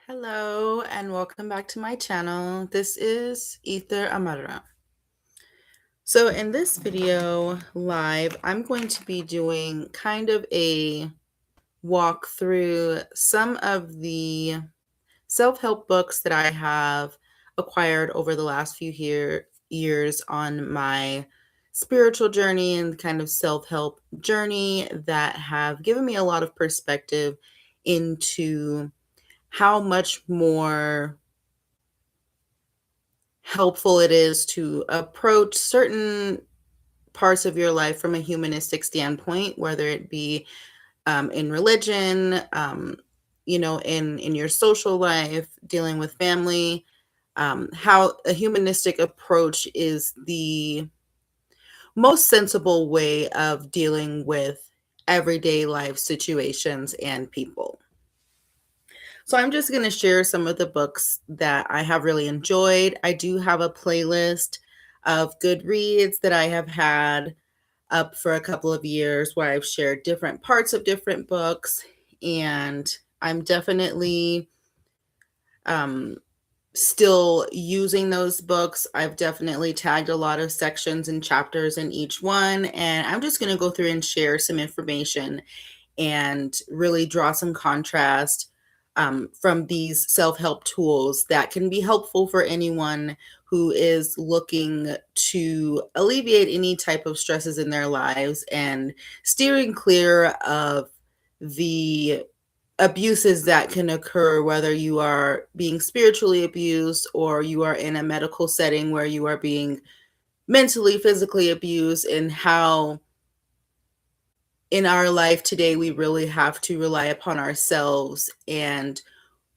Hello and welcome back to my channel. This is Ether Amarra. So in this video live, I'm going to be doing kind of a walk through some of the self-help books that I have acquired over the last few years on my spiritual journey and kind of self-help journey that have given me a lot of perspective into how much more helpful it is to approach certain parts of your life from a humanistic standpoint, whether it be in religion, in your social life, dealing with family. How a humanistic approach is the most sensible way of dealing with everyday life situations and people. So I'm just going to share some of the books that I have really enjoyed. I do have a playlist of good reads that I have had up for a couple of years where I've shared different parts of different books, and I'm definitely still using those books. I've definitely tagged a lot of sections and chapters in each one, and I'm just going to go through and share some information and really draw some contrast from these self-help tools that can be helpful for anyone who is looking to alleviate any type of stresses in their lives and steering clear of the abuses that can occur, whether you are being spiritually abused or you are in a medical setting where you are being mentally, physically abused, and how in our life today, we really have to rely upon ourselves and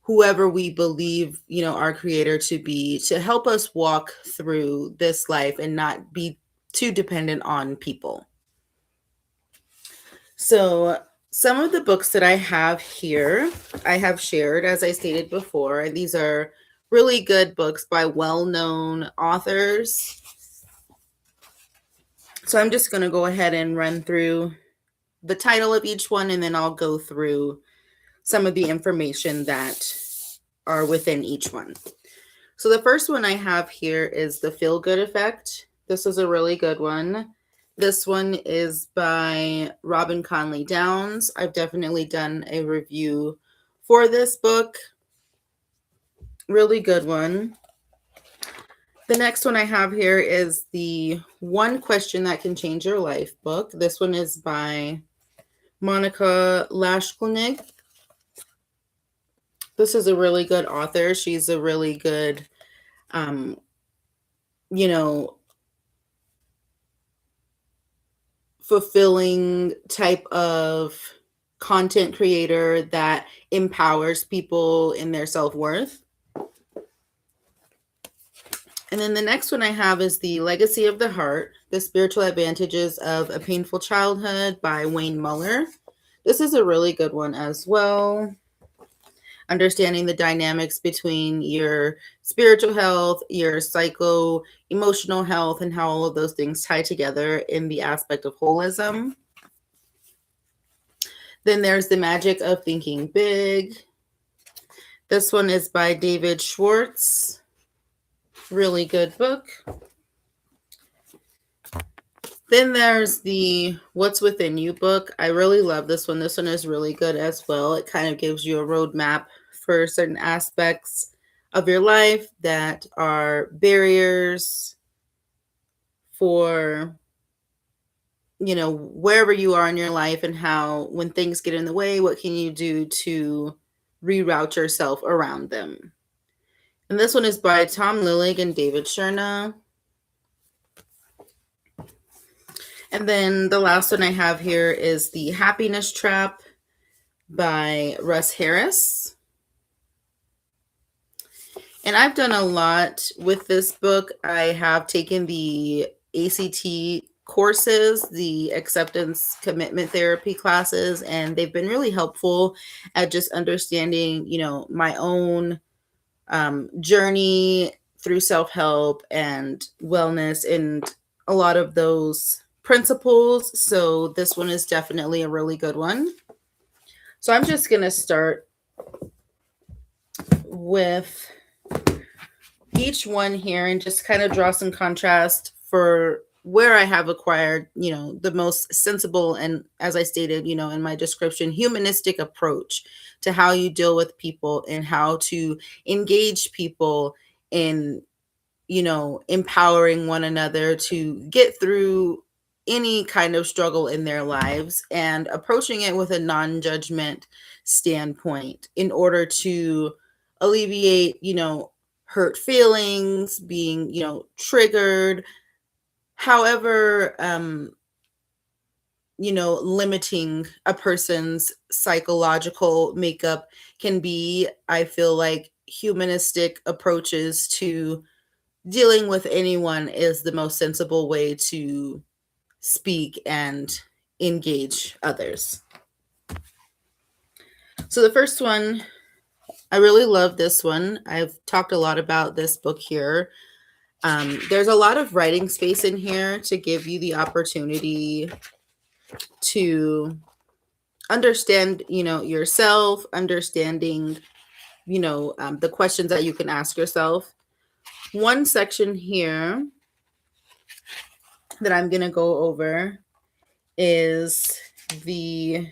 whoever we believe, our creator to be, to help us walk through this life and not be too dependent on people. So some of the books that I have here, I have shared, as I stated before. These are really good books by well-known authors. So I'm just going to go ahead and run through the title of each one, and then I'll go through some of the information that are within each one. So the first one I have here is The Feel Good Effect. This is a really good one. This one is by Robin Conley Downs. I've definitely done a review for this book. Really good one. The next one I have here is the One Question That Can Change Your Life book. This one is by Monica Lashklnik. This is a really good author. She's a really good, fulfilling type of content creator that empowers people in their self-worth. And then the next one I have is The Legacy of the Heart, The Spiritual Advantages of a Painful Childhood by Wayne Muller. This is a really good one as well. Understanding the dynamics between your spiritual health, your psycho-emotional health, and how all of those things tie together in the aspect of holism. Then there's The Magic of Thinking Big. This one is by David Schwartz. Really good book. Then there's the What's Within You book. I really love this one. This one is really good as well. It kind of gives you a roadmap for certain aspects of your life that are barriers for, wherever you are in your life, and how when things get in the way, what can you do to reroute yourself around them. And this one is by Tom Lillig and David Sherna. And then the last one I have here is The Happiness Trap by Russ Harris. And I've done a lot with this book. I have taken the ACT courses, the acceptance commitment therapy classes, and they've been really helpful at just understanding, my own journey through self-help and wellness and a lot of those principles. So this one is definitely a really good one. So I'm just going to start with each one here and just kind of draw some contrast for where I have acquired, the most sensible and, as I stated, in my description, humanistic approach to how you deal with people and how to engage people in, empowering one another to get through any kind of struggle in their lives and approaching it with a non-judgment standpoint in order to alleviate, hurt feelings, being, triggered, however, limiting a person's psychological makeup can be. I feel like humanistic approaches to dealing with anyone is the most sensible way to speak and engage others. So the first one, I really love this one. I've talked a lot about this book here. There's a lot of writing space in here to give you the opportunity to understand, yourself, understanding, the questions that you can ask yourself. One section here that I'm going to go over is the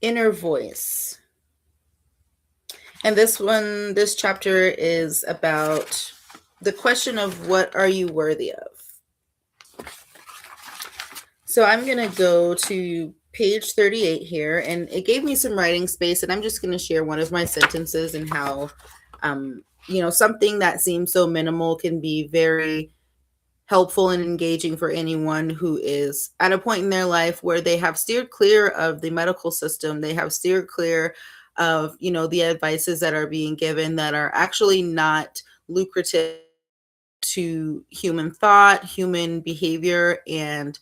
inner voice. And this chapter is about the question of what are you worthy of? So I'm going to go to page 38 here, and it gave me some writing space, and I'm just going to share one of my sentences and how, something that seems so minimal can be very helpful and engaging for anyone who is at a point in their life where they have steered clear of the medical system. They have steered clear of, the advices that are being given that are actually not lucrative to human thought, human behavior, and,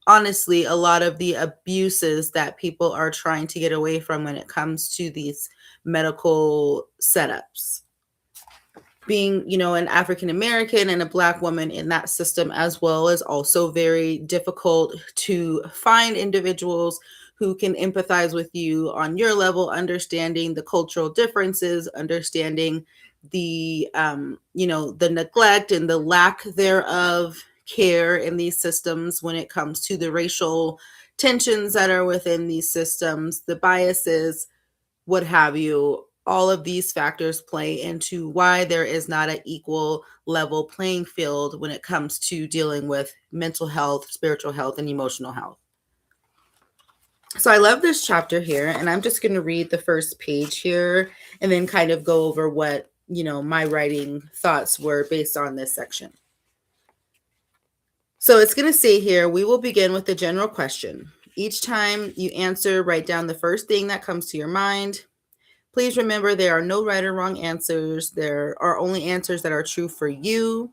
honestly, a lot of the abuses that people are trying to get away from when it comes to these medical setups. Being, an African American and a Black woman in that system as well is also very difficult to find individuals who can empathize with you on your level, understanding the cultural differences, understanding the, the neglect and the lack thereof care in these systems when it comes to the racial tensions that are within these systems, the biases, what have you. All of these factors play into why there is not an equal level playing field when it comes to dealing with mental health, spiritual health, and emotional health. So I love this chapter here, and I'm just going to read the first page here and then kind of go over what, my writing thoughts were based on this section. So it's going to say here, we will begin with the general question. Each time you answer, write down the first thing that comes to your mind. Please remember there are no right or wrong answers. There are only answers that are true for you.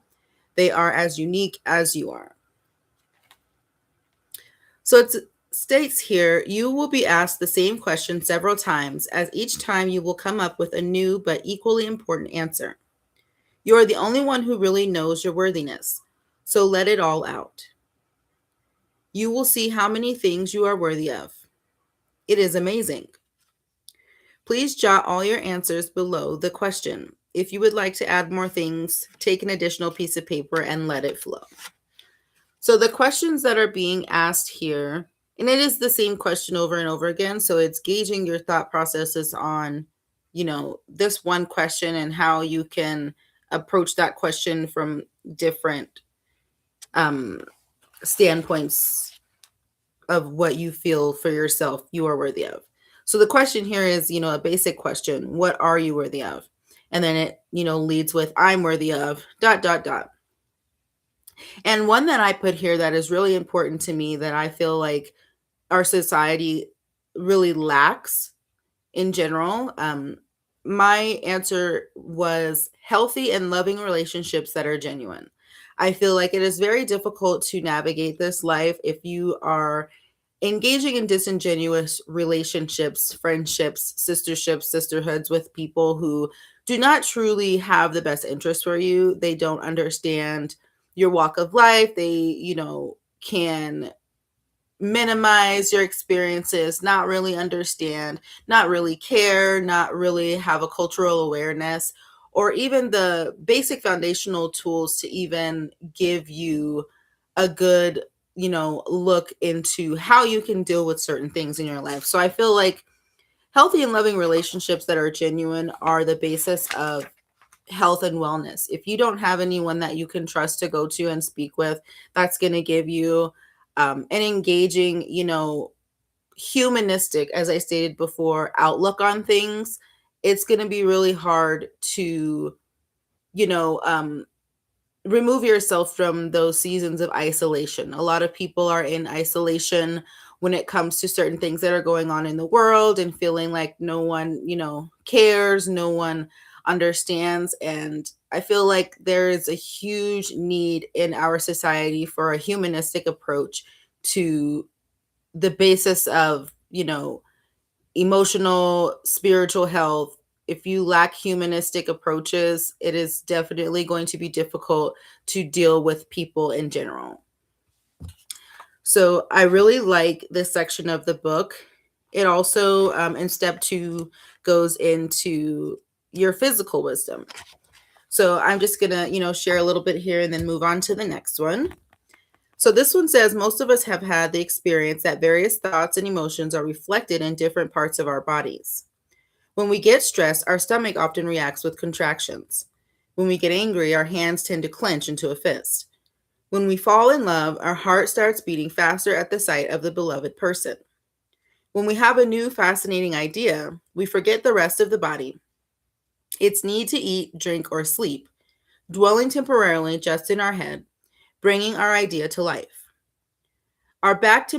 They are as unique as you are. So it states here, you will be asked the same question several times, as each time you will come up with a new but equally important answer. You are the only one who really knows your worthiness, so let it all out. You will see how many things you are worthy of. It is amazing. Please jot all your answers below the question. If you would like to add more things, take an additional piece of paper and let it flow. So the questions that are being asked here, and it is the same question over and over again, so it's gauging your thought processes on, this one question and how you can approach that question from different standpoints of what you feel for yourself you are worthy of. So the question here is, a basic question. What are you worthy of? And then it, leads with I'm worthy of ... And one that I put here that is really important to me that I feel like our society really lacks in general. My answer was healthy and loving relationships that are genuine. I feel like it is very difficult to navigate this life if you are engaging in disingenuous relationships, friendships, sisterships, sisterhoods with people who do not truly have the best interest for you. They don't understand your walk of life. They, can minimize your experiences, not really understand, not really care, not really have a cultural awareness, or even the basic foundational tools to even give you a good, look into how you can deal with certain things in your life. So I feel like healthy and loving relationships that are genuine are the basis of health and wellness. If you don't have anyone that you can trust to go to and speak with, that's going to give you an engaging, humanistic, as I stated before, outlook on things. It's going to be really hard to, you know, um, remove yourself from those seasons of isolation. A lot of people are in isolation when it comes to certain things that are going on in the world and feeling like no one, cares, no one understands. And I feel like there is a huge need in our society for a humanistic approach to the basis of, emotional, spiritual health. If you lack humanistic approaches, it is definitely going to be difficult to deal with people in general. So I really like this section of the book. It also, in step 2, goes into your physical wisdom. So I'm just going to, share a little bit here and then move on to the next one. So this one says most of us have had the experience that various thoughts and emotions are reflected in different parts of our bodies. When we get stressed, our stomach often reacts with contractions. When we get angry, our hands tend to clench into a fist. When we fall in love, our heart starts beating faster at the sight of the beloved person. When we have a new fascinating idea, we forget the rest of the body, its need to eat, drink, or sleep, dwelling temporarily just in our head, bringing our idea to life. Our back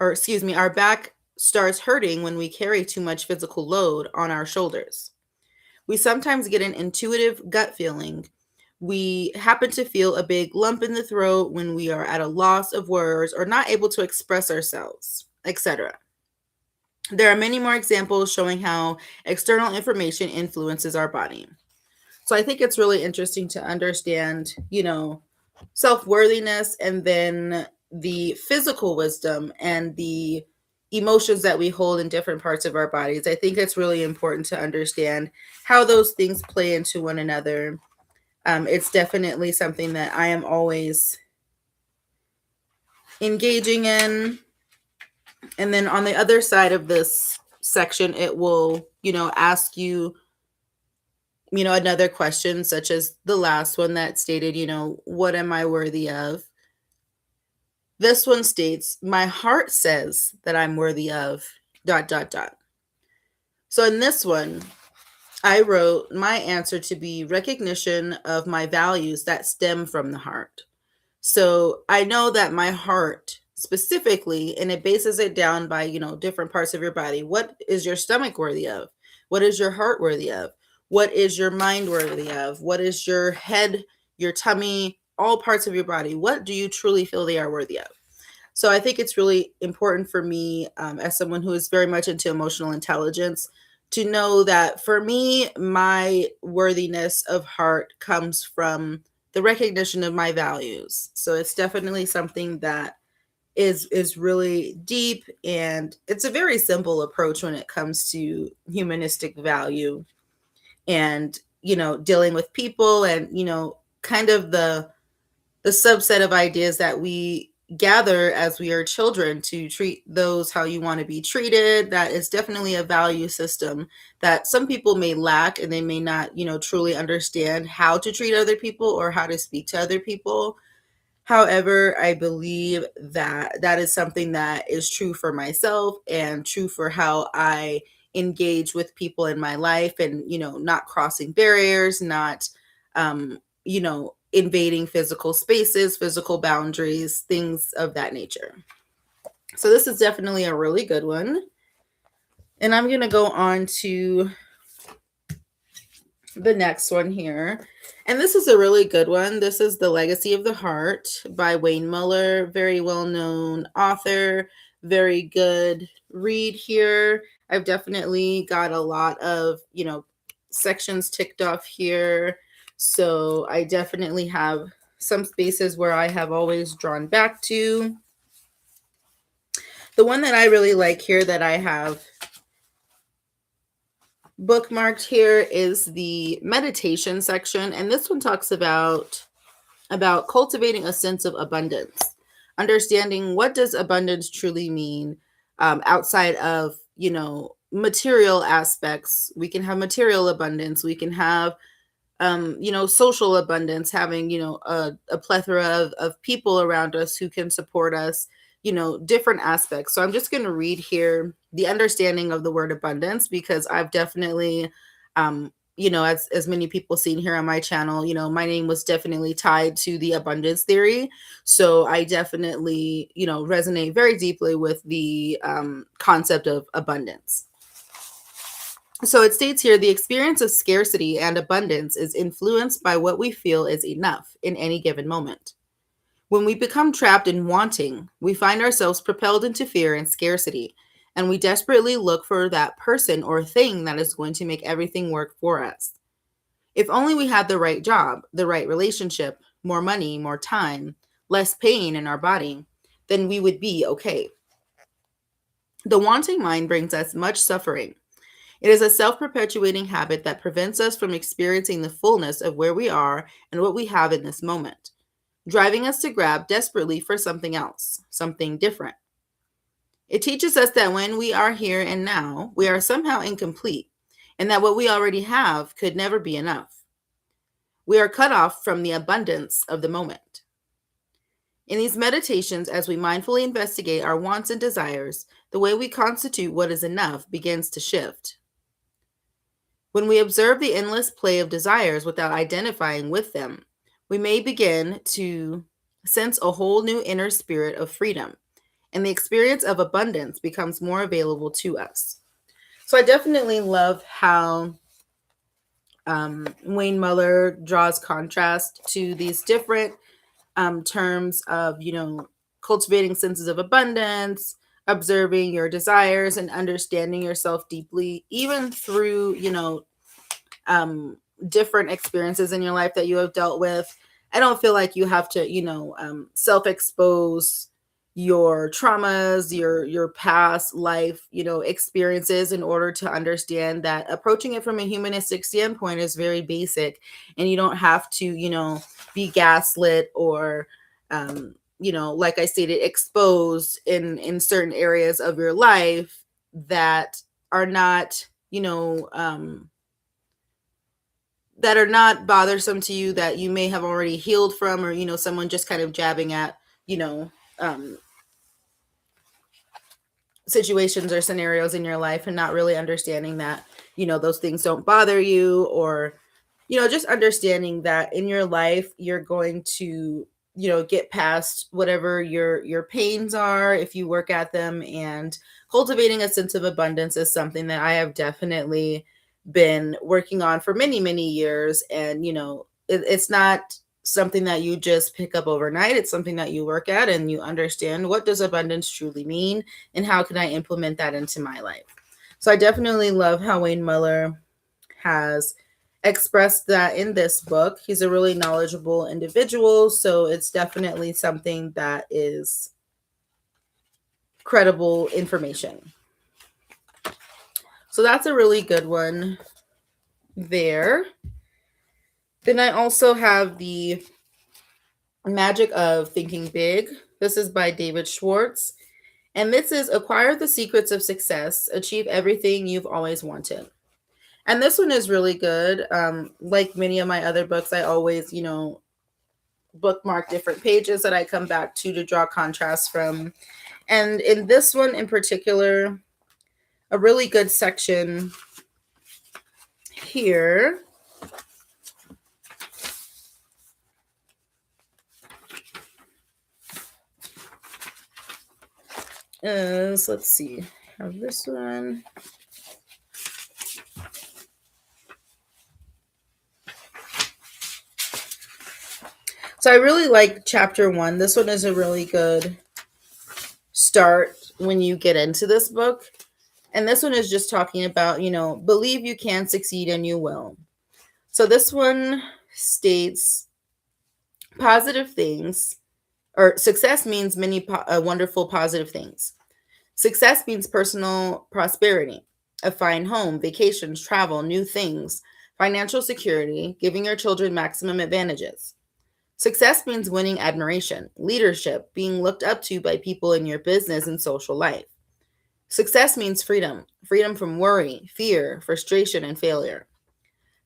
our back starts hurting when we carry too much physical load on our shoulders. We sometimes get an intuitive gut feeling. We happen to feel a big lump in the throat when we are at a loss of words or not able to express ourselves, etc. There are many more examples showing how external information influences our body. So I think it's really interesting to understand, self-worthiness and then the physical wisdom and the emotions that we hold in different parts of our bodies. I think it's really important to understand how those things play into one another. It's definitely something that I am always engaging in. And then on the other side of this section, it will, ask you, another question, such as the last one that stated, what am I worthy of? This one states, my heart says that I'm worthy of ... So in this one, I wrote my answer to be recognition of my values that stem from the heart. So I know that my heart specifically, and it bases it down by, different parts of your body. What is your stomach worthy of? What is your heart worthy of? What is your mind worthy of? What is your head, your tummy, all parts of your body? What do you truly feel they are worthy of? So I think it's really important for me, as someone who is very much into emotional intelligence, to know that for me, my worthiness of heart comes from the recognition of my values. So it's definitely something that is really deep, and it's a very simple approach when it comes to humanistic value and, dealing with people and, kind of the subset of ideas that we gather as we are children to treat those how you want to be treated. That is definitely a value system that some people may lack, and they may not, truly understand how to treat other people or how to speak to other people. However, I believe that that is something that is true for myself and true for how I engage with people in my life, and, not crossing barriers, not, invading physical spaces, physical boundaries, things of that nature. So this is definitely a really good one. And I'm going to go on to the next one here. And this is a really good one. This is The Legacy of the Heart by Wayne Muller, very well-known author, very good read here. I've definitely got a lot of, sections ticked off here. So I definitely have some spaces where I have always drawn back to. The one that I really like here that I have bookmarked here is the meditation section. And this one talks about cultivating a sense of abundance, understanding what does abundance truly mean, outside of, material aspects. We can have material abundance. We can have, social abundance, having, a plethora of people around us who can support us, different aspects. So I'm just going to read here the understanding of the word abundance, because I've definitely, as many people seen here on my channel, my name was definitely tied to the abundance theory. So I definitely, resonate very deeply with the concept of abundance. So it states here, the experience of scarcity and abundance is influenced by what we feel is enough in any given moment. When we become trapped in wanting, we find ourselves propelled into fear and scarcity, and we desperately look for that person or thing that is going to make everything work for us. If only we had the right job, the right relationship, more money, more time, less pain in our body, then we would be okay. The wanting mind brings us much suffering. It is a self-perpetuating habit that prevents us from experiencing the fullness of where we are and what we have in this moment, driving us to grab desperately for something else, something different. It teaches us that when we are here and now, we are somehow incomplete, and that what we already have could never be enough. We are cut off from the abundance of the moment. In these meditations, as we mindfully investigate our wants and desires, the way we constitute what is enough begins to shift. When we observe the endless play of desires without identifying with them, we may begin to sense a whole new inner spirit of freedom, and the experience of abundance becomes more available to us. So I definitely love how Wayne Muller draws contrast to these different terms of, cultivating senses of abundance, observing your desires, and understanding yourself deeply, even through, different experiences in your life that you have dealt with. I don't feel like you have to, self-expose your traumas, your past life, experiences in order to understand that approaching it from a humanistic standpoint is very basic, and you don't have to, be gaslit or, like I stated, exposed in certain areas of your life that are not, that are not bothersome to you, that you may have already healed from, or, someone just kind of jabbing at, um, situations or scenarios in your life and not really understanding that, those things don't bother you, or, just understanding that in your life, you're going to, get past whatever your pains are if you work at them. And cultivating a sense of abundance is something that I have definitely been working on for many, many years. And, it's not something that you just pick up overnight. It's something that you work at, and you understand, what does abundance truly mean, and how can I implement that into my life? So I definitely love how Wayne Muller has expressed that in this book. He's a really knowledgeable individual, so it's definitely something that is credible information. So that's a really good one there. Then I also have the Magic of Thinking Big. This is by David Schwartz. And this is Acquire the Secrets of Success, Achieve Everything You've Always Wanted. And this one is really good. Like many of my other books, I always, bookmark different pages that I come back to draw contrasts from. And in this one in particular, a really good section here is, let's see, I have this one. So I really like chapter 1. This one is a really good start when you get into this book. And this one is just talking about, believe you can succeed and you will. So this one states, Positive things, or success means many wonderful positive things. Success means personal prosperity, a fine home, vacations, travel, new things, financial security, giving your children maximum advantages. Success means winning admiration, leadership, being looked up to by people in your business and social life. Success means freedom, freedom from worry, fear, frustration, and failure.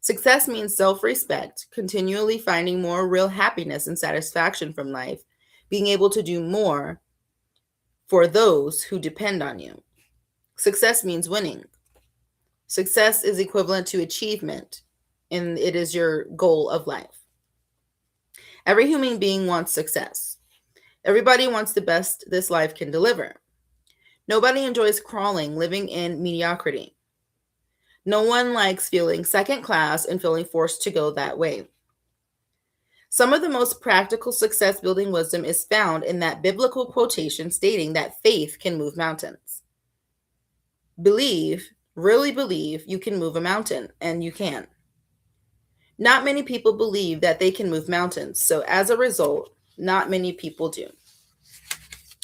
Success means self respect, continually finding more real happiness and satisfaction from life, being able to do more for those who depend on you. Success means winning. Success is equivalent to achievement, and it is your goal of life. Every human being wants success. Everybody wants the best this life can deliver. Nobody enjoys crawling, living in mediocrity. No one likes feeling second class and feeling forced to go that way. Some of the most practical success building wisdom is found in that biblical quotation stating that faith can move mountains. Believe, really believe you can move a mountain, and you can. Not many people believe that they can move mountains, so as a result, not many people do.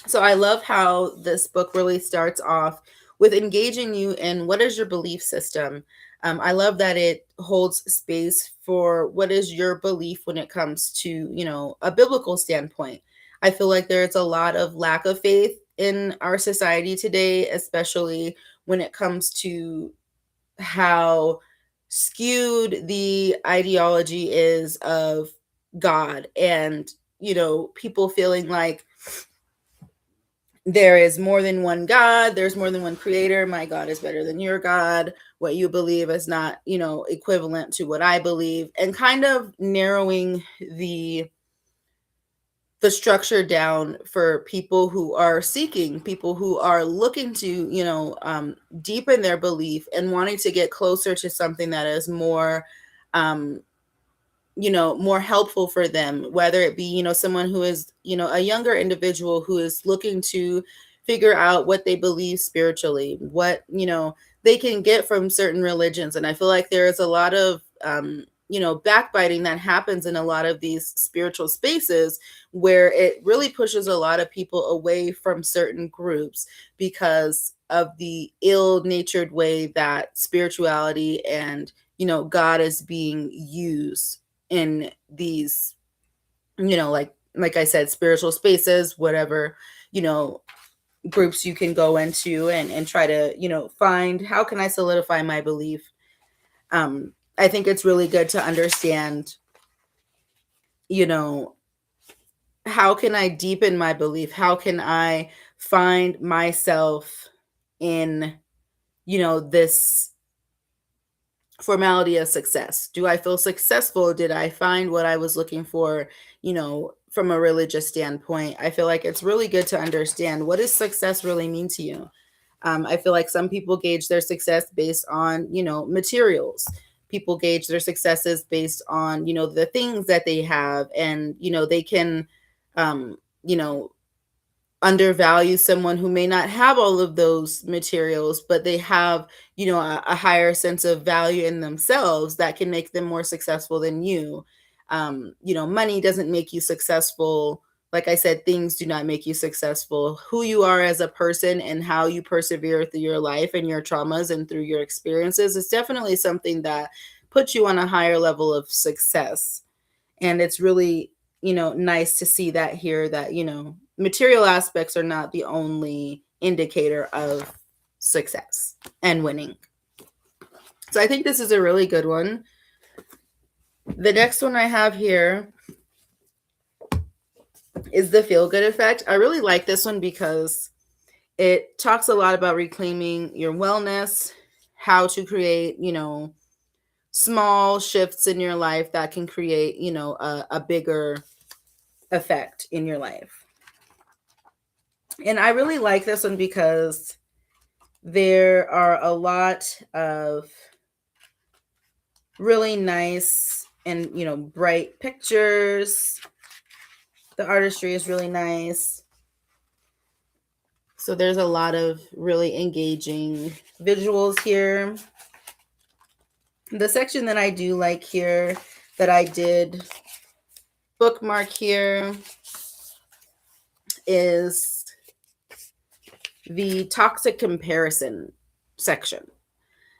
So I love how this book really starts off with engaging you in what is your belief system. I love that it holds space for what is your belief when it comes to, a biblical standpoint. I feel like there's a lot of lack of faith in our society today, especially when it comes to how skewed the ideology is of God, and, people feeling like there is more than one God, there's more than one creator. My God is better than your God. What you believe is not, equivalent to what I believe, and kind of narrowing the structure down for people who are seeking, people who are looking to, deepen their belief and wanting to get closer to something that is more, more helpful for them, whether it be, someone who is, a younger individual who is looking to figure out what they believe spiritually, what, they can get from certain religions. And I feel like there is a lot of, backbiting that happens in a lot of these spiritual spaces, where it really pushes a lot of people away from certain groups because of the ill-natured way that spirituality and, God is being used in these, like I said, spiritual spaces, whatever, groups you can go into and try to, find, how can I solidify my belief? I think it's really good to understand, how can I deepen my belief? How can I find myself in, this formality of success? Do I feel successful? Did I find what I was looking for, from a religious standpoint? I feel like it's really good to understand, what does success really mean to you? I feel like some people gauge their success based on, materials. People gauge their successes based on, the things that they have, and, they can, um, you know, undervalue someone who may not have all of those materials, but they have, a higher sense of value in themselves that can make them more successful than you. Money doesn't make you successful. Like I said, things do not make you successful. Who you are as a person and how you persevere through your life and your traumas and through your experiences is definitely something that puts you on a higher level of success. And it's really, nice to see that here, that, material aspects are not the only indicator of success and winning. So I think this is a really good one. The next one I have here is the feel good effect. I really like this one because it talks a lot about reclaiming your wellness, how to create, small shifts in your life that can create, a bigger effect in your life. And I really like this one because there are a lot of really nice and, bright pictures. The artistry is really nice. So there's a lot of really engaging visuals here. The section that I do like here that I did bookmark here is the toxic comparison section.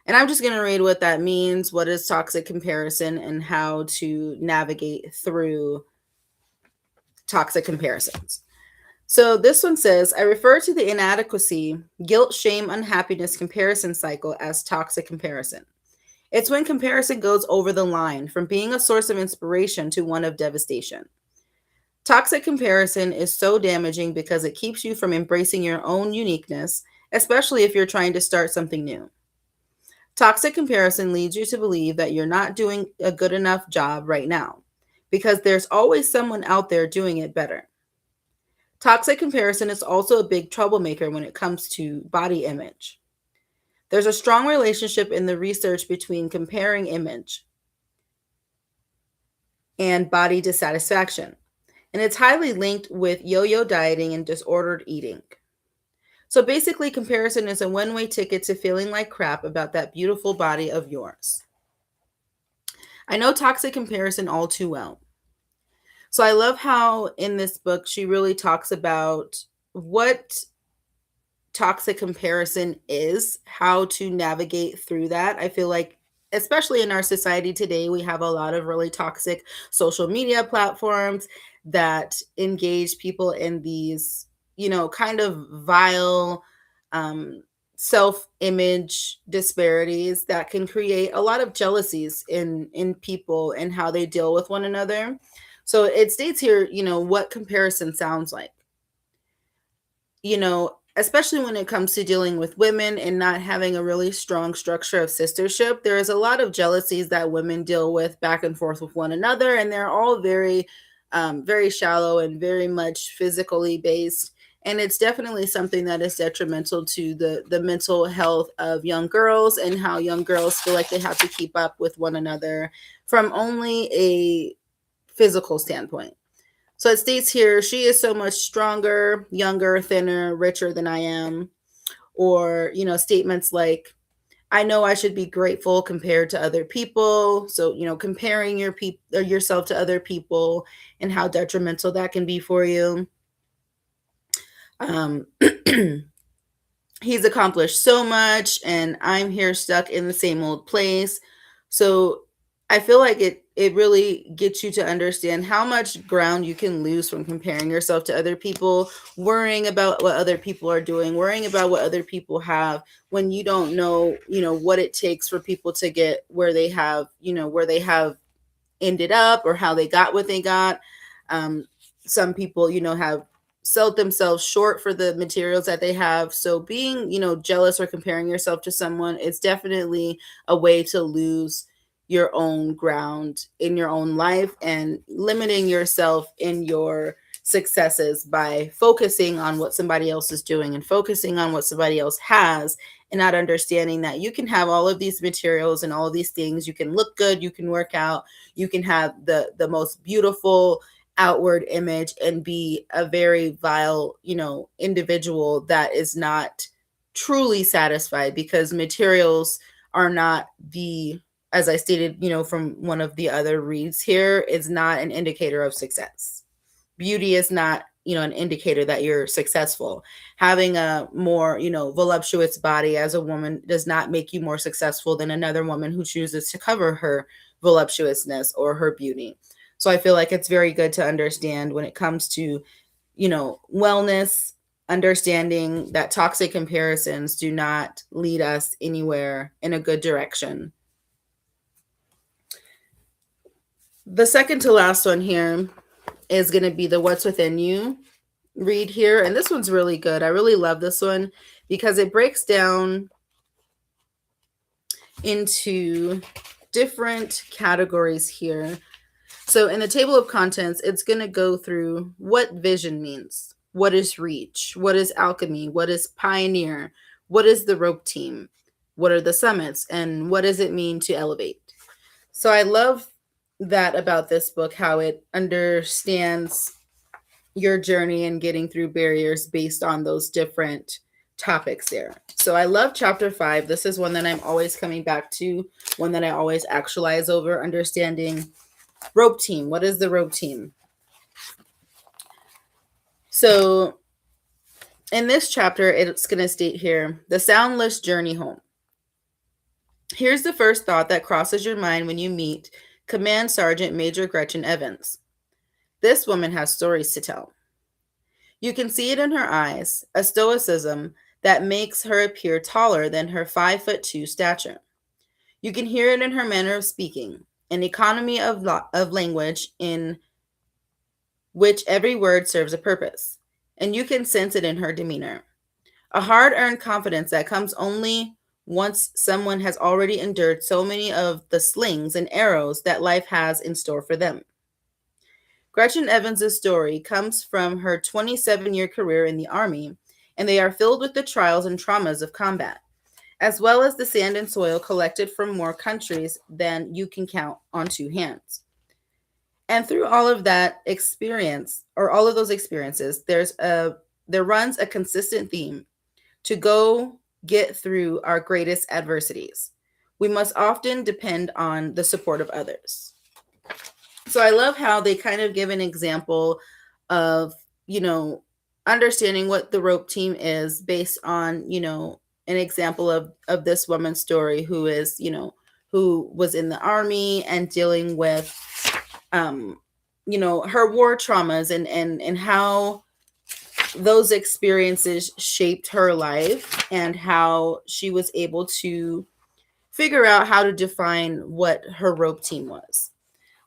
And I'm just going to read what that means, what is toxic comparison, and how to navigate through toxic comparisons. So this one says, I refer to the inadequacy, guilt, shame, unhappiness comparison cycle as toxic comparison. It's when comparison goes over the line from being a source of inspiration to one of devastation. Toxic comparison is so damaging because it keeps you from embracing your own uniqueness, especially if you're trying to start something new. Toxic comparison leads you to believe that you're not doing a good enough job right now because there's always someone out there doing it better. Toxic comparison is also a big troublemaker when it comes to body image. There's a strong relationship in the research between comparing image and body dissatisfaction, and it's highly linked with yo-yo dieting and disordered eating. So basically, comparison is a one-way ticket to feeling like crap about that beautiful body of yours. I know toxic comparison all too well. So I love how in this book, she really talks about what toxic comparison is, how to navigate through that. I feel like, especially in our society today, we have a lot of really toxic social media platforms that engage people in these, kind of vile self-image disparities that can create a lot of jealousies in people and how they deal with one another. So it states here, what comparison sounds like. Especially when it comes to dealing with women and not having a really strong structure of sistership, there is a lot of jealousies that women deal with back and forth with one another, and they're all very, very shallow and very much physically based. And it's definitely something that is detrimental to the mental health of young girls and how young girls feel like they have to keep up with one another from only a physical standpoint. So it states here, she is so much stronger, younger, thinner, richer than I am. Or, statements like, I know I should be grateful compared to other people. So, comparing yourself to other people and how detrimental that can be for you. He's accomplished so much and I'm here stuck in the same old place. So I feel like it really gets you to understand how much ground you can lose from comparing yourself to other people, worrying about what other people are doing, worrying about what other people have when you don't know, what it takes for people to get where they have ended up or how they got what they got. Some people, have sold themselves short for the materials that they have. So being, jealous or comparing yourself to someone is definitely a way to lose your own ground in your own life and limiting yourself in your successes by focusing on what somebody else is doing and focusing on what somebody else has and not understanding that you can have all of these materials and all of these things. You can look good, you can work out, you can have the most beautiful outward image and be a very vile, individual that is not truly satisfied, because materials are not as I stated, from one of the other reads here, is not an indicator of success. Beauty is not, an indicator that you're successful. Having a more, voluptuous body as a woman does not make you more successful than another woman who chooses to cover her voluptuousness or her beauty. So I feel like it's very good to understand when it comes to, wellness, understanding that toxic comparisons do not lead us anywhere in a good direction. The second to last one here is going to be the What's Within You read here. And this one's really good. I really love this one because it breaks down into different categories here. So in the table of contents, it's going to go through what vision means, what is reach, what is alchemy, what is pioneer, what is the rope team, what are the summits, and what does it mean to elevate. So I love that about this book, how it understands your journey and getting through barriers based on those different topics there. So I love chapter 5. This is one that I'm always coming back to, one that I always actualize over, understanding rope team. What is the rope team? So in this chapter, it's going to state here, the soundless journey home. Here's the first thought that crosses your mind when you meet Command Sergeant Major Gretchen Evans. This woman has stories to tell. You can see it in her eyes, a stoicism that makes her appear taller than her 5'2" stature. You can hear it in her manner of speaking, an economy of language in which every word serves a purpose. And you can sense it in her demeanor. A hard-earned confidence that comes only once someone has already endured so many of the slings and arrows that life has in store for them. Gretchen Evans' story comes from her 27-year career in the Army, and they are filled with the trials and traumas of combat, as well as the sand and soil collected from more countries than you can count on two hands. And through all of that experience, or all of those experiences, there runs a consistent theme. To go get through our greatest adversities, we must often depend on the support of others. So I love how they kind of give an example of, understanding what the rope team is based on, an example of this woman's story who is, who was in the Army and dealing with, her war traumas and how those experiences shaped her life and how she was able to figure out how to define what her rope team was.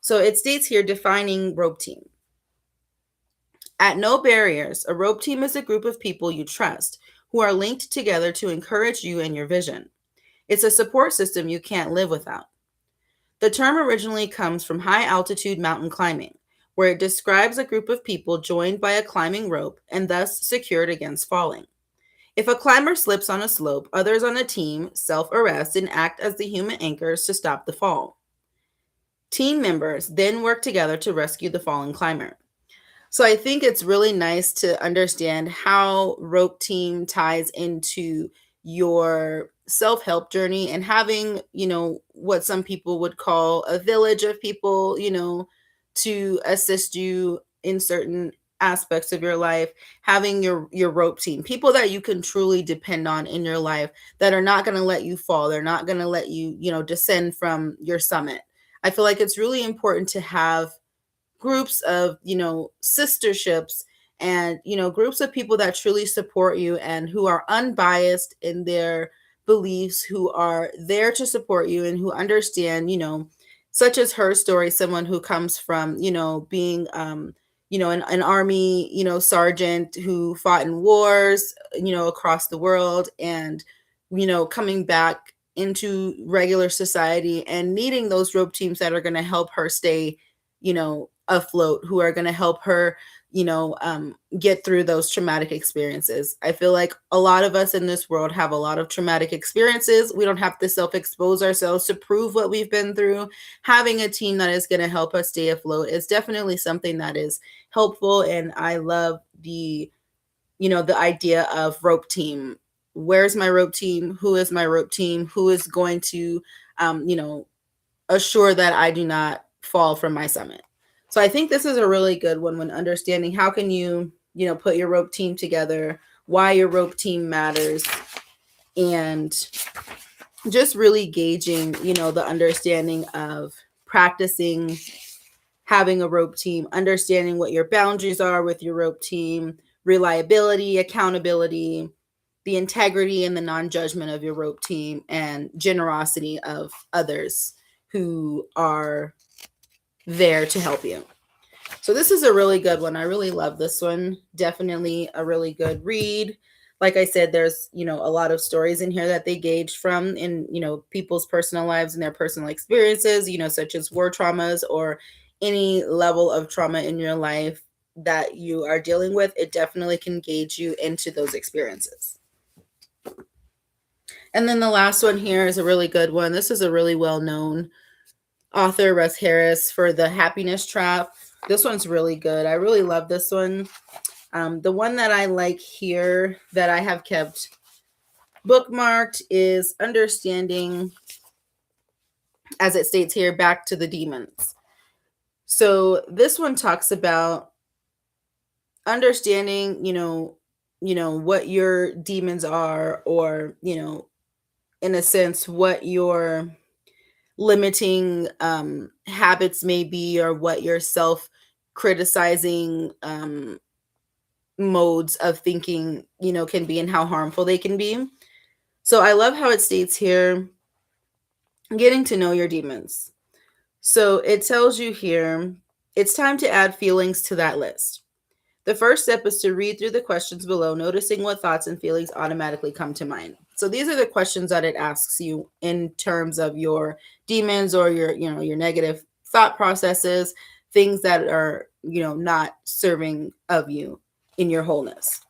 So it states here, defining rope team. At no barriers, a rope team is a group of people you trust who are linked together to encourage you and your vision. It's a support system you can't live without. The term originally comes from high altitude mountain climbing, where it describes a group of people joined by a climbing rope and thus secured against falling. If a climber slips on a slope, others on a team self-arrest and act as the human anchors to stop the fall. Team members then work together to rescue the fallen climber. So I think it's really nice to understand how rope team ties into your self-help journey and having, what some people would call a village of people, to assist you in certain aspects of your life, having your rope team, people that you can truly depend on in your life that are not going to let you fall. They're not going to let you, descend from your summit. I feel like it's really important to have groups of, sisterships and, groups of people that truly support you and who are unbiased in their beliefs, who are there to support you and who understand, such as her story, someone who comes from, being, an army, sergeant who fought in wars, across the world and, coming back into regular society and needing those rope teams that are going to help her stay, afloat, who are going to help her, get through those traumatic experiences. I feel like a lot of us in this world have a lot of traumatic experiences. We don't have to self-expose ourselves to prove what we've been through. Having a team that is going to help us stay afloat is definitely something that is helpful. And I love the idea of rope team. Where's my rope team? Who is my rope team? Who is going to, assure that I do not fall from my summit? So I think this is a really good one when understanding how can you, put your rope team together, why your rope team matters, and just really gauging, the understanding of practicing having a rope team, understanding what your boundaries are with your rope team, reliability, accountability, the integrity and the non-judgment of your rope team, and generosity of others who are there to help you. So this is a really good one. I really love this one. Definitely a really good read. Like I said, there's, a lot of stories in here that they gauge from in, people's personal lives and their personal experiences, such as war traumas or any level of trauma in your life that you are dealing with. It definitely can gauge you into those experiences. And then the last one here is a really good one. This is a really well-known author, Russ Harris, for The Happiness Trap. This one's really good. I really love this one. The one that I like here that I have kept bookmarked is Understanding, as it states here, Back to the Demons. So this one talks about understanding, what your demons are, or, in a sense, what your limiting habits may be, or what your self criticizing modes of thinking, can be, and how harmful they can be. So I love how it states here, getting to know your demons. So it tells you here, it's time to add feelings to that list. The first step is to read through the questions below, noticing what thoughts and feelings automatically come to mind. So these are the questions that it asks you in terms of your demons, or your negative thought processes, things that are, not serving of you in your wholeness.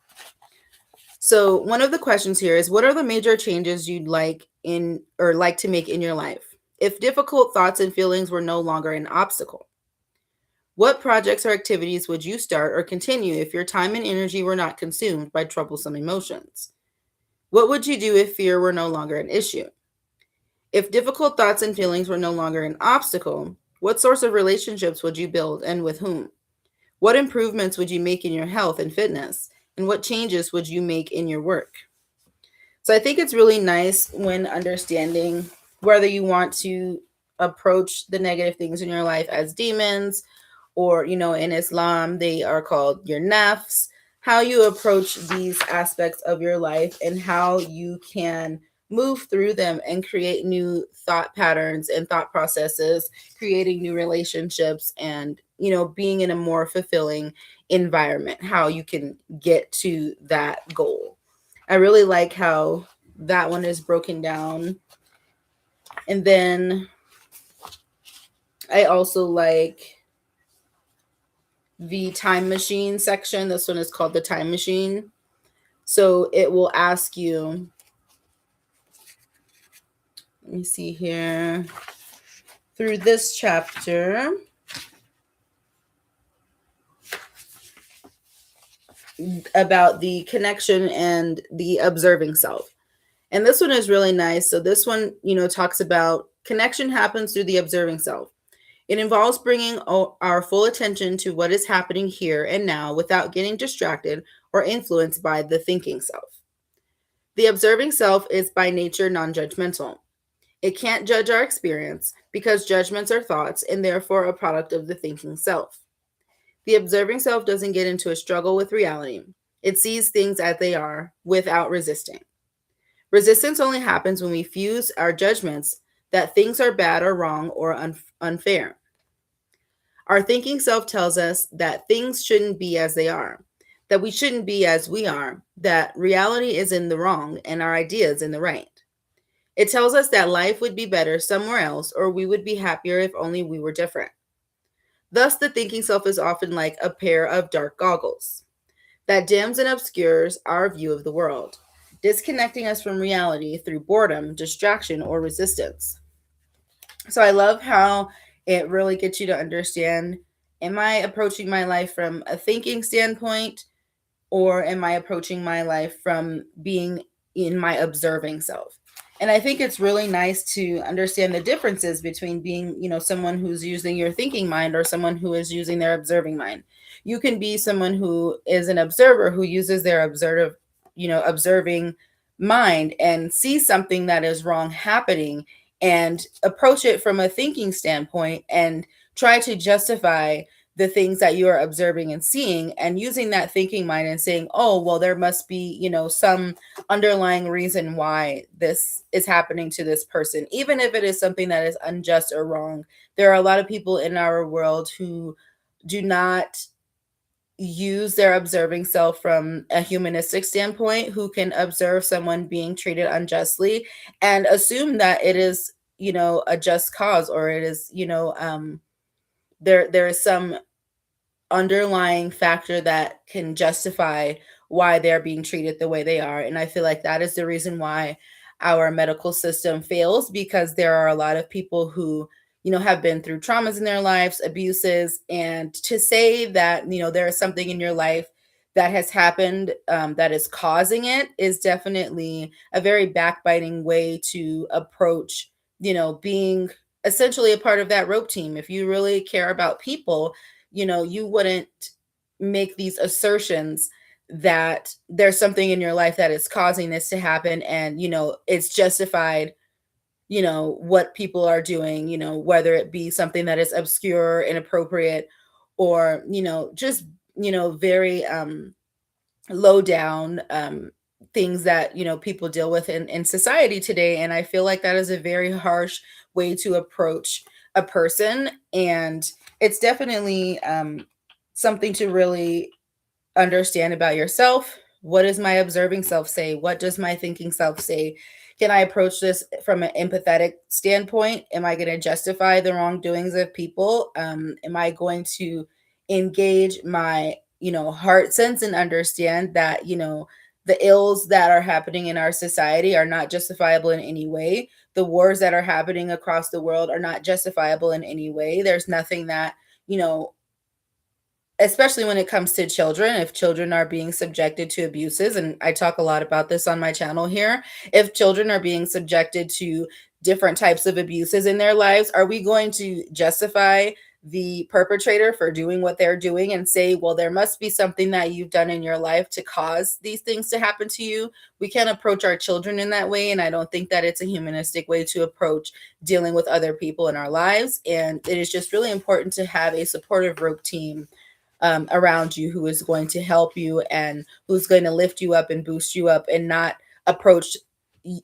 So one of the questions here is, what are the major changes you'd like to make in your life? If difficult thoughts and feelings were no longer an obstacle, what projects or activities would you start or continue if your time and energy were not consumed by troublesome emotions? What would you do if fear were no longer an issue? If difficult thoughts and feelings were no longer an obstacle, what sorts of relationships would you build, and with whom? What improvements would you make in your health and fitness? And what changes would you make in your work? So I think it's really nice when understanding whether you want to approach the negative things in your life as demons, or, in Islam, they are called your nafs, how you approach these aspects of your life, and how you can move through them and create new thought patterns and thought processes, creating new relationships, and, being in a more fulfilling environment, how you can get to that goal. I really like how that one is broken down. And then I also like the time machine section. This one is called the time machine. So it will ask you, let me see here, through this chapter, about the connection and the observing self. And this one is really nice. So this one, talks about connection happens through the observing self. It involves bringing our full attention to what is happening here and now without getting distracted or influenced by the thinking self. The observing self is by nature non-judgmental. It can't judge our experience because judgments are thoughts and therefore a product of the thinking self. The observing self doesn't get into a struggle with reality. It sees things as they are without resisting. Resistance only happens when we fuse our judgments that things are bad or wrong or unfair. Our thinking self tells us that things shouldn't be as they are, that we shouldn't be as we are, that reality is in the wrong and our ideas in the right. It tells us that life would be better somewhere else, or we would be happier if only we were different. Thus, the thinking self is often like a pair of dark goggles that dims and obscures our view of the world, disconnecting us from reality through boredom, distraction, or resistance. So I love how it really gets you to understand, am I approaching my life from a thinking standpoint, or am I approaching my life from being in my observing self? And I think it's really nice to understand the differences between being, someone who's using your thinking mind or someone who is using their observing mind. You can be someone who is an observer who uses their observing mind and see something that is wrong happening and approach it from a thinking standpoint and try to justify the things that you are observing and seeing, and using that thinking mind and saying, oh, well, there must be, some underlying reason why this is happening to this person, even if it is something that is unjust or wrong. There are a lot of people in our world who do not use their observing self from a humanistic standpoint, who can observe someone being treated unjustly and assume that it is, a just cause, or it is, there is some underlying factor that can justify why they're being treated the way they are. And I feel like that is the reason why our medical system fails, because there are a lot of people who, have been through traumas in their lives, abuses, and to say that, there is something in your life that has happened that is causing it is definitely a very backbiting way to approach, being essentially a part of that rope team. If you really care about people, you wouldn't, make these assertions that there's something in your life that is causing this to happen, and it's justified, what people are doing, whether it be something that is obscure, inappropriate, or just very low down things that people deal with in society today. And I feel like that is a very harsh way to approach a person, and it's definitely something to really understand about yourself. What does my observing self say? What does my thinking self say? Can I approach this from an empathetic standpoint? Am I going to justify the wrongdoings of people? Am I going to engage my, heart sense and understand that, the ills that are happening in our society are not justifiable in any way. The wars that are happening across the world are not justifiable in any way. There's nothing that, especially when it comes to children, if children are being subjected to abuses, and I talk a lot about this on my channel here, if children are being subjected to different types of abuses in their lives, are we going to justify the perpetrator for doing what they're doing and say, well, there must be something that you've done in your life to cause these things to happen to you? We can't approach our children in that way, and I don't think that it's a humanistic way to approach dealing with other people in our lives. And it is just really important to have a supportive RUQYA team around you who is going to help you and who's going to lift you up and boost you up, and not approach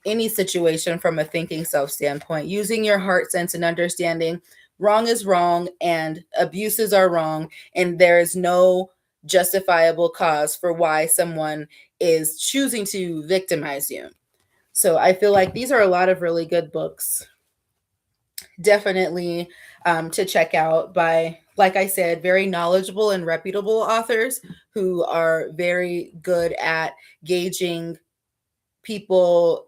any situation from a thinking self standpoint, using your heart sense and understanding wrong is wrong and abuses are wrong, and there is no justifiable cause for why someone is choosing to victimize you. So I feel like these are a lot of really good books, definitely to check out by, like I said, very knowledgeable and reputable authors who are very good at gauging people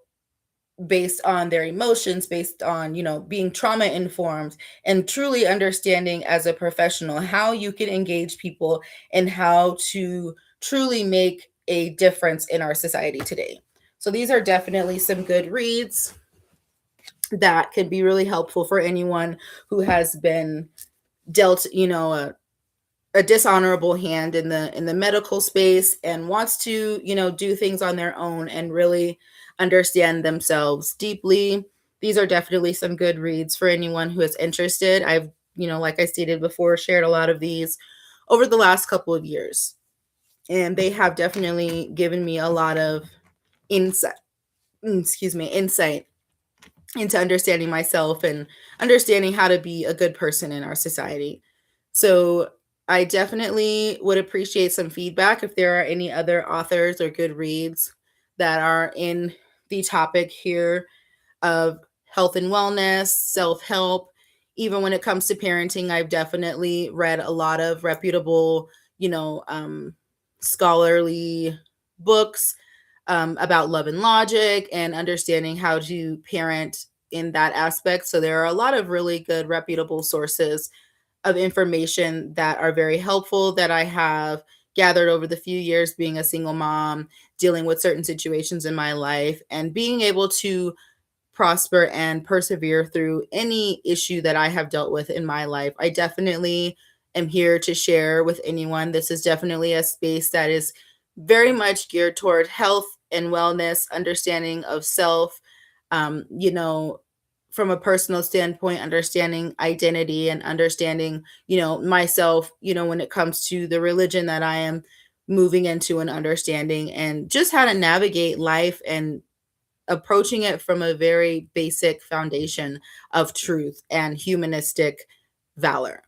based on their emotions, based on, being trauma informed, and truly understanding as a professional how you can engage people and how to truly make a difference in our society today. So these are definitely some good reads that could be really helpful for anyone who has been dealt, a dishonorable hand in the medical space and wants to, do things on their own and really understand themselves deeply. These are definitely some good reads for anyone who is interested. I've, like I stated before, shared a lot of these over the last couple of years, and they have definitely given me a lot of insight, insight into understanding myself and understanding how to be a good person in our society. So I definitely would appreciate some feedback if there are any other authors or good reads that are in the topic here of health and wellness, self-help. Even when it comes to parenting, I've definitely read a lot of reputable, scholarly books about love and logic and understanding how to parent in that aspect. So there are a lot of really good reputable sources of information that are very helpful that I have gathered over the few years being a single mom, dealing with certain situations in my life, and being able to prosper and persevere through any issue that I have dealt with in my life. I definitely am here to share with anyone. This is definitely a space that is very much geared toward health and wellness, understanding of self, from a personal standpoint, understanding identity and understanding, myself, when it comes to the religion that I am moving into and understanding, and just how to navigate life and approaching it from a very basic foundation of truth and humanistic valor.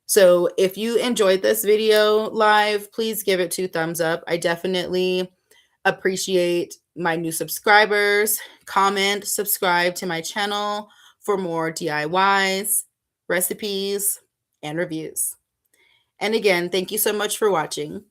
So if you enjoyed this video live, please give it 2 thumbs up. I definitely appreciate my new subscribers. Comment, subscribe to my channel for more DIYs, recipes, and reviews. And again, thank you so much for watching.